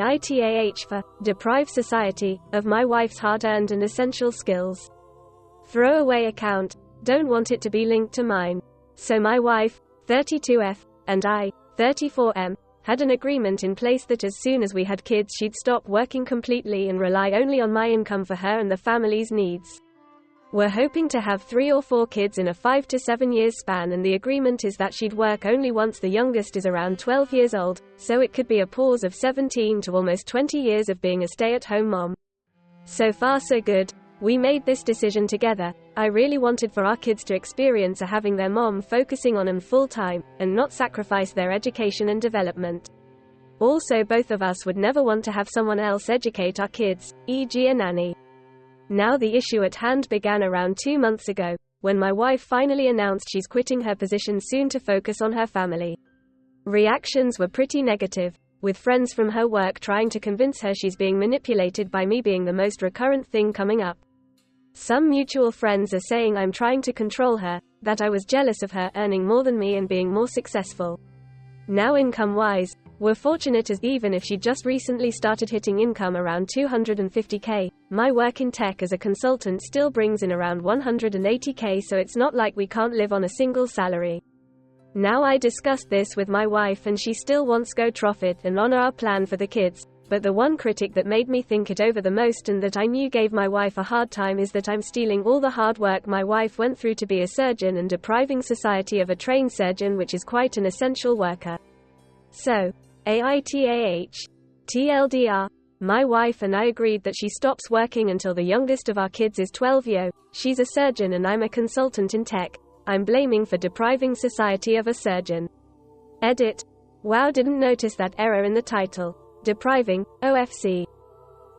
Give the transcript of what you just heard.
AITAH for deprive society of my wife's hard-earned and essential skills. Throwaway account, don't want it to be linked to mine. So my wife, 32F, and I, 34M, had an agreement in place that as soon as we had kids she'd stop working completely and rely only on my income for her and the family's needs. We're hoping to have 3 or 4 kids in a 5 to 7 years span, and the agreement is that she'd work only once the youngest is around 12 years old, so it could be a pause of 17 to almost 20 years of being a stay-at-home mom. So far so good. We made this decision together. I really wanted for our kids to experience having their mom focusing on them full-time, and not sacrifice their education and development. Also, both of us would never want to have someone else educate our kids, e.g. a nanny. Now the issue at hand began around 2 months ago, when my wife finally announced she's quitting her position soon to focus on her family. Reactions were pretty negative, with friends from her work trying to convince her she's being manipulated by me being the most recurrent thing coming up. Some mutual friends are saying I'm trying to control her, that I was jealous of her earning more than me and being more successful. Now income-wise, we're fortunate, as even if she just recently started hitting income around $250K, my work in tech as a consultant still brings in around $180K, so it's not like we can't live on a single salary. Now I discussed this with my wife and she still wants go profit and honor our plan for the kids, but the one critic that made me think it over the most and that I knew gave my wife a hard time is that I'm stealing all the hard work my wife went through to be a surgeon and depriving society of a trained surgeon, which is quite an essential worker. So, AITAH. TLDR. My wife and I agreed that she stops working until the youngest of our kids is 12 years. She's a surgeon and I'm a consultant in tech. I'm blaming for depriving society of a surgeon. Edit. Wow, didn't notice that error in the title. Depriving, OFC.